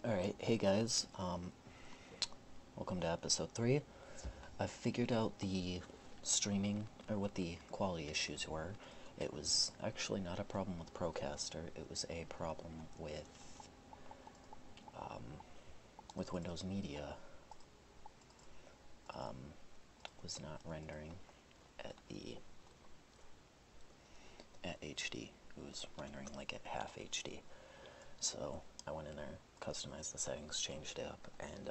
Alright, hey guys, welcome to episode 3. I figured out the streaming, or what the quality issues were. It was actually not a problem with Procaster, it was a problem with Windows Media. Was not rendering at HD. It was rendering like at half HD. So I went in there, customized the settings, changed it up, and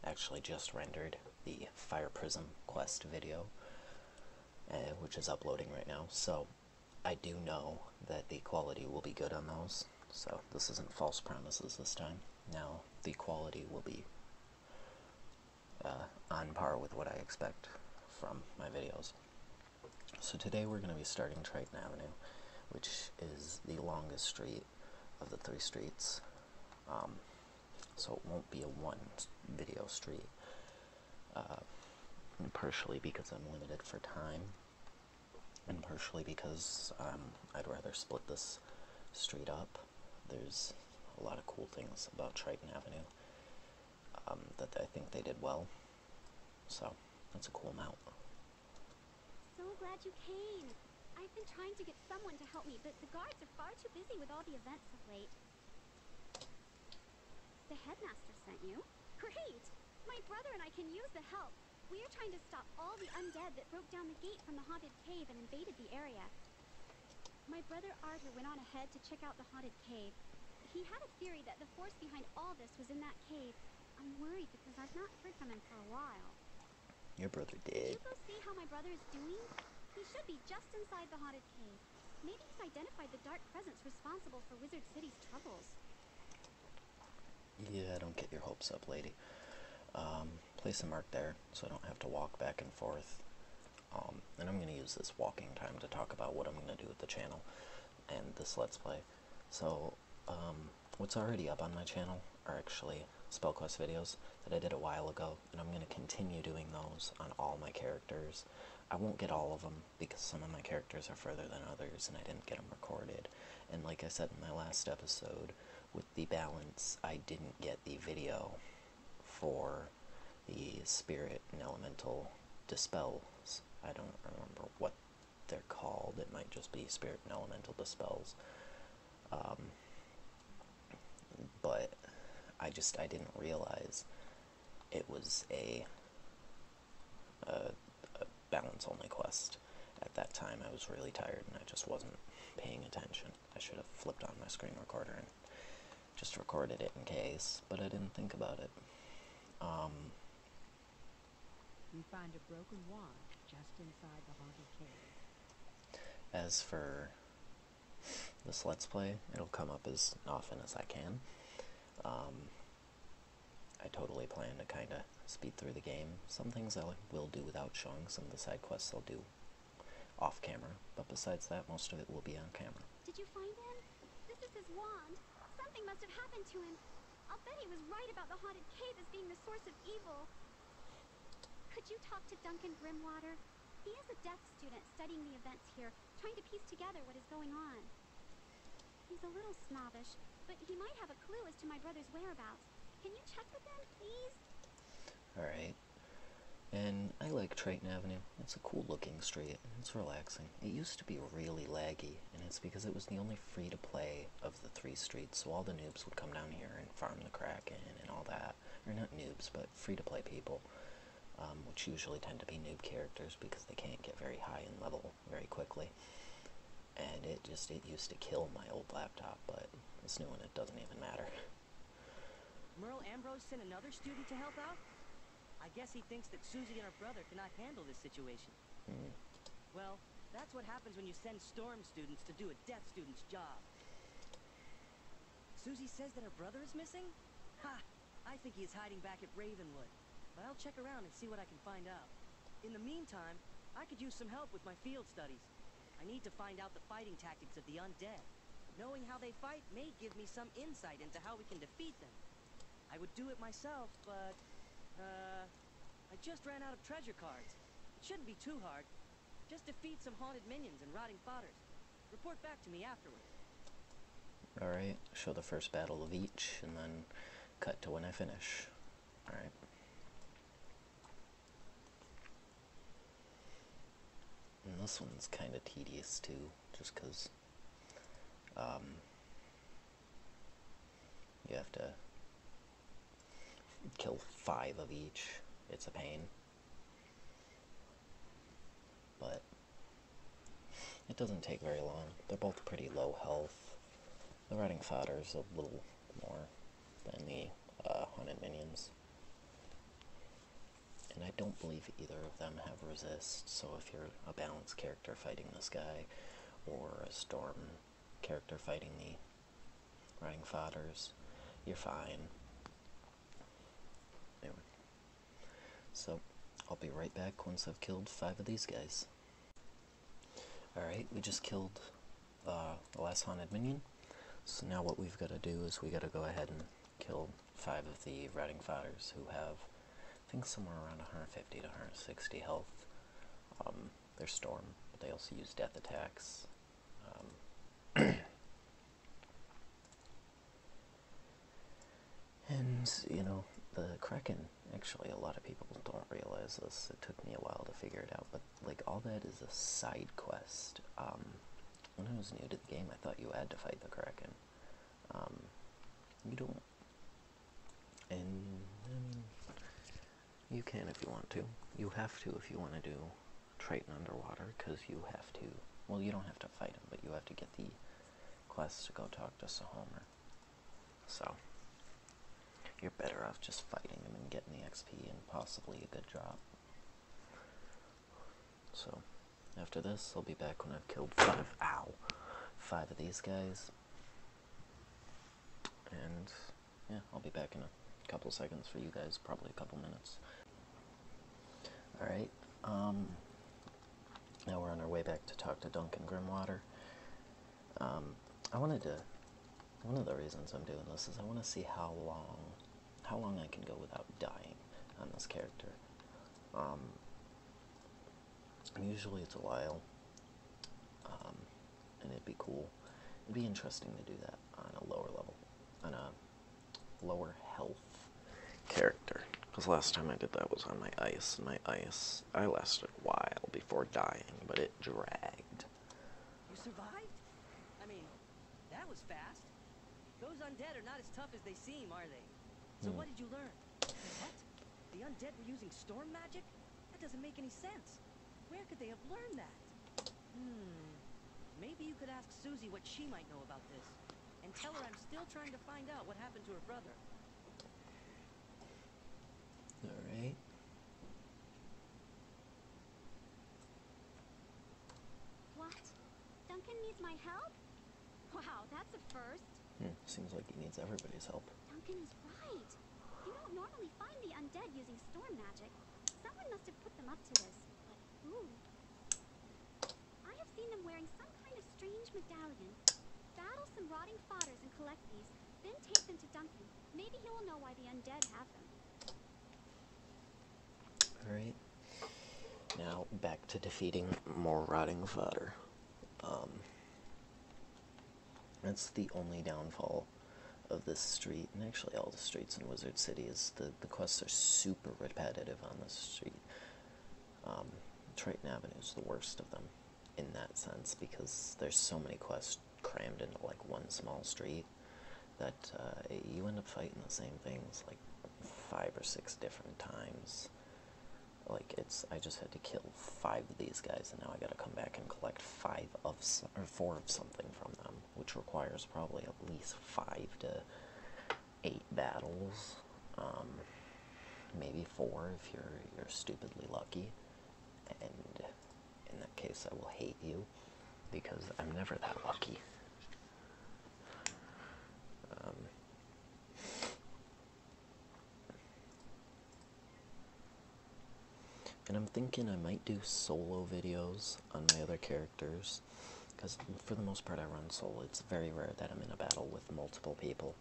actually just rendered the Fire Prism Quest video, which is uploading right now. So I do know that the quality will be good on those. So this isn't false promises this time. Now the quality will be on par with what I expect from my videos. So today we're going to be starting Triton Avenue, which is the longest street of the 3 streets. So it won't be a one video street, partially because I'm limited for time, and partially because I'd rather split this street up. There's a lot of cool things about Triton Avenue that I think they did well, so that's a cool mount. So glad you came. I've been trying to get someone to help me, but the guards are far too busy with all the events of late. The headmaster sent you? Great! My brother and I can use the help. We are trying to stop all the undead that broke down the gate from the haunted cave and invaded the area. My brother Arthur went on ahead to check out the haunted cave. He had a theory that the force behind all this was in that cave. I'm worried because I've not heard from him for a while. Your brother Did did. you go see how my brother is doing? He should be just inside the haunted cave. Maybe he's identified the dark presence responsible for Wizard City's troubles. Yeah, don't get your hopes up, lady. Place a mark there so I don't have to walk back and forth. And I'm going to use this walking time to talk about what I'm going to do with the channel and this Let's Play. So, what's already up on my channel are actually spell quest videos that I did a while ago, and I'm going to continue doing those on all my characters. I won't get all of them because some of my characters are further than others and I didn't get them recorded. And like I said in my last episode, with the balance, I didn't get the video for the spirit and elemental dispels. I don't remember what they're called. It might just be spirit and elemental dispels. But I didn't realize it was a balance only quest. At that time I was really tired and I just wasn't paying attention. I should have flipped on my screen recorder and just recorded it in case, but I didn't think about it. You find a broken wand just inside the haunted cave. As for this Let's Play, it'll come up as often as I can. I totally plan to kind of speed through the game. Some things I will do without showing, some of the side quests I'll do off camera, but besides that, most of it will be on camera. Did you find him? This is his wand. Something must have happened to him. I'll bet he was right about the haunted cave as being the source of evil. Could you talk to Duncan Grimwater? He is a death student studying the events here, trying to piece together what is going on. He's a little snobbish, but he might have a clue as to my brother's whereabouts. Can you check with him, please? Alright. And I like Triton Avenue. It's a cool looking street, and it's relaxing. It used to be really laggy, and it's because it was the only free-to-play of the 3 streets, so all the noobs would come down here and farm the Kraken and all that. Or not noobs, but free-to-play people, which usually tend to be noob characters because they can't get very high in level very quickly. And it used to kill my old laptop, but this new one, it doesn't even matter. Merle Ambrose sent another student to help out? I guess he thinks that Susie and her brother cannot handle this situation. Well, that's what happens when you send Storm students to do a Death student's job. Susie says that her brother is missing? Ha! I think he is hiding back at Ravenwood. But I'll check around and see what I can find out. In the meantime, I could use some help with my field studies. I need to find out the fighting tactics of the undead. Knowing how they fight may give me some insight into how we can defeat them. I would do it myself, but, I just ran out of treasure cards. It shouldn't be too hard. Just defeat some haunted minions and rotting fodders. Report back to me afterward. Alright, show the first battle of each, and then cut to when I finish. Alright. And this one's kind of tedious too, just because you have to kill 5 of each. It's a pain. But it doesn't take very long. They're both pretty low health. The riding fodder's a little more than the haunted minions. And I don't believe either of them have resist, so if you're a balanced character fighting this guy, or a storm character fighting the riding fodders, you're fine. Anyway, so I'll be right back once I've killed 5 of these guys. Alright, we just killed the last haunted minion, so now what we've got to do is we got to go ahead and kill 5 of the riding fodders who have, I think, somewhere around 150 to 160 health. They're storm, but they also use death attacks. And, you know, the Kraken, actually, a lot of people don't realize this. It took me a while to figure it out, but, like, all that is a side quest. When I was new to the game, I thought you had to fight the Kraken. You don't. And, I mean, you can if you want to. You have to if you want to do Triton underwater, because you have to, well, you don't have to fight him, but you have to get the quest to go talk to Sahomer. So, you're better off just fighting him and getting the XP and possibly a good drop. So, after this, I'll be back when I've killed 5 of these guys. And, yeah, I'll be back in a couple seconds for you guys, probably a couple minutes. Alright, now we're on our way back to talk to Duncan Grimwater. One of the reasons I'm doing this is I want to see how long I can go without dying on this character. Usually it's a while, and it'd be cool. It'd be interesting to do that on a lower level, on a lower health character. Because last time I did that was on my ice, and I lasted a while before dying, but it dragged. You survived? I mean, that was fast. Those undead are not as tough as they seem, are they? So what did you learn? What? The undead were using storm magic? That doesn't make any sense. Where could they have learned that? Maybe you could ask Susie what she might know about this. And tell her I'm still trying to find out what happened to her brother. Alright. What? Duncan needs my help? Wow, that's a first. Seems like he needs everybody's help. Duncan is right. You don't normally find the undead using storm magic. Someone must have put them up to this. But who? I have seen them wearing some kind of strange medallion. Battle some rotting fodders and collect these, then take them to Duncan. Maybe he will know why the undead have them. Alright. Now, back to defeating more rotting fodder. That's the only downfall of this street, and actually all the streets in Wizard City, is the quests are super repetitive on this street. Triton Ave is the worst of them in that sense, because there's so many quests crammed into like one small street that you end up fighting the same things like 5 or 6 different times. Like, I just had to kill 5 of these guys, and now I gotta come back and collect 4 of something from them, which requires probably at least 5 to 8 battles, maybe 4 if you're stupidly lucky, and in that case I will hate you, because I'm never that lucky. And I'm thinking I might do solo videos on my other characters, because for the most part I run solo. It's very rare that I'm in a battle with multiple people.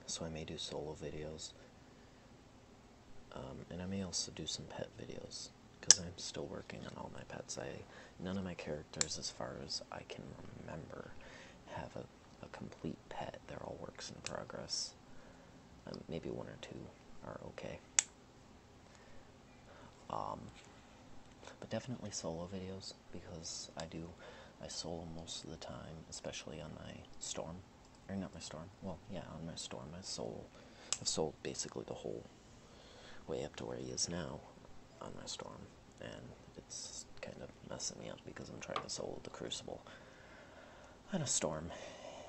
So I may do solo videos. And I may also do some pet videos, because I'm still working on all my pets. None of my characters, as far as I can remember, have a complete pet. They're all works in progress. Maybe one or two are okay. But definitely solo videos, because I solo most of the time, especially on my Storm. Or not my Storm, well, yeah, on my Storm. I've sold basically the whole way up to where he is now on my Storm, and it's kind of messing me up because I'm trying to solo the Crucible on a Storm,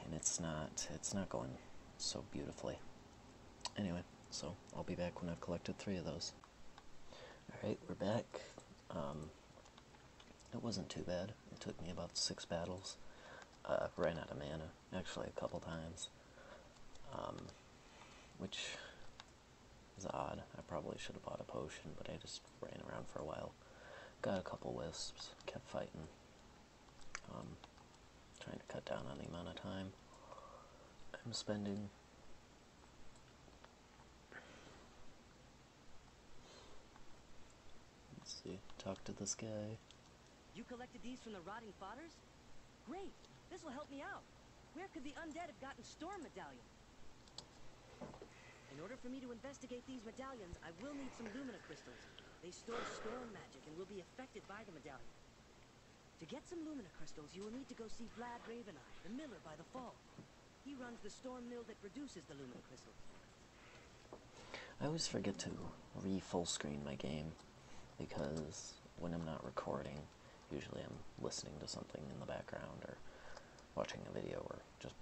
and it's not going so beautifully. Anyway, so I'll be back when I've collected 3 of those. Alright, we're back. It wasn't too bad. It took me about 6 battles. Ran out of mana, actually a couple times. Which is odd. I probably should have bought a potion, but I just ran around for a while. Got a couple wisps, kept fighting. Trying to cut down on the amount of time I'm spending. Let's see, talk to this guy. You collected these from the rotting fodders? Great! This will help me out. Where could the undead have gotten Storm Medallion? In order for me to investigate these medallions, I will need some Lumina Crystals. They store storm magic and will be affected by the medallion. To get some Lumina Crystals, you will need to go see Vlad Raveneye, the miller by the fall. He runs the storm mill that produces the Lumina Crystals. I always forget to re-full screen my game, because when I'm not recording, usually I'm listening to something in the background, or watching a video, or just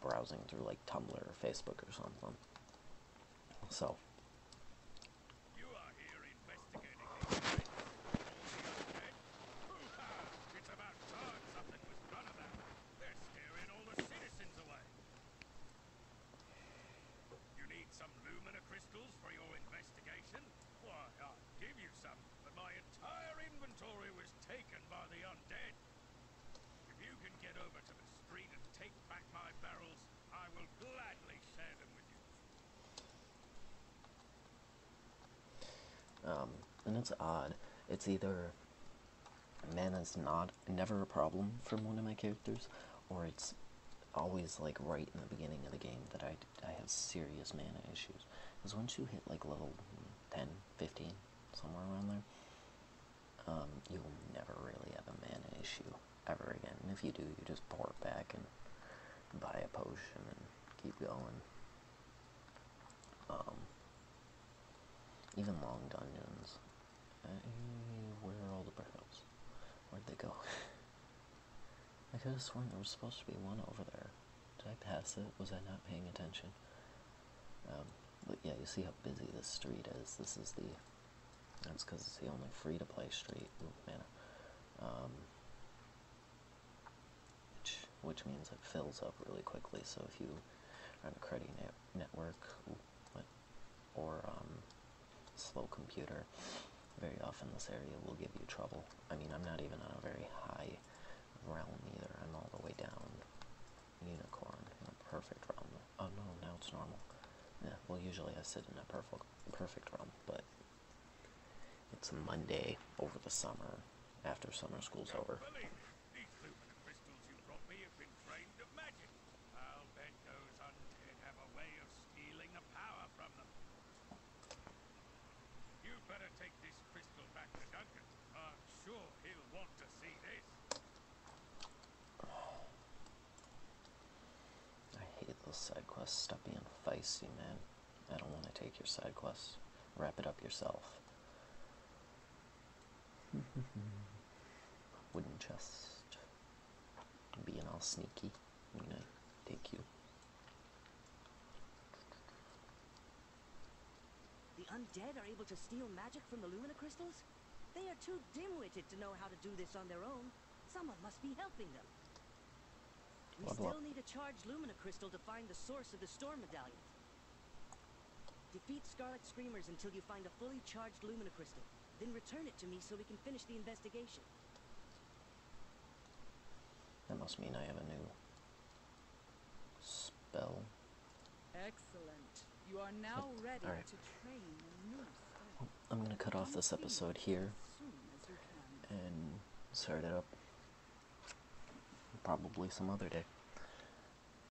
browsing through like Tumblr or Facebook or something. So. You are here investigating these things. All the undead? Hoo-ha! It's about time something was done about it. They're scaring all the citizens away. You need some Lumina Crystals for your investigation? Why, I'll give you some, but my entire inventory was taken by the undead. If you can get over to the street and take back my barrels, I will gladly share them with you. And it's odd. It's either mana's never a problem from one of my characters, or it's always like right in the beginning of the game that I have serious mana issues. Because once you hit like level 10, 15, somewhere around there, you'll never really have a mana issue ever again. And if you do, you just port back and buy a potion and keep going. Even long dungeons. Where are all the barrels? Where'd they go? I could have sworn there was supposed to be one over there. Did I pass it? Was I not paying attention? But yeah, you see how busy this street is. That's because it's the only free-to-play street. Ooh, mana. Which means it fills up really quickly, so if you are on a credit network, or slow computer, very often this area will give you trouble. I mean, I'm not even on a very high realm either. I'm all the way down unicorn in a perfect realm. Oh no, now it's normal. Yeah, well, usually I sit in a perfect realm, but it's a Monday over the summer, after summer school's over. Believe me, these Lumina Crystals you brought me have been drained of magic. I'll bet those undead have a way of stealing the power from them. You better take this crystal back to Duncan. I'm sure he'll want to see this. I hate those side quests. Stop being feisty, man. I don't want to take your side quests. Wrap it up yourself. Wooden chest. Being all sneaky. I'm gonna take you. The undead are able to steal magic from the Lumina Crystals? They are too dim-witted to know how to do this on their own. Someone must be helping them. We still need a charged Lumina Crystal to find the source of the Storm Medallions. Defeat Scarlet Screamers until you find a fully charged Lumina Crystal. Then return it to me so we can finish the investigation. That must mean I have a new spell. Excellent. You are now ready Alright. to train a new spell. I'm gonna cut off this episode here As soon as you can. and start it up probably some other day.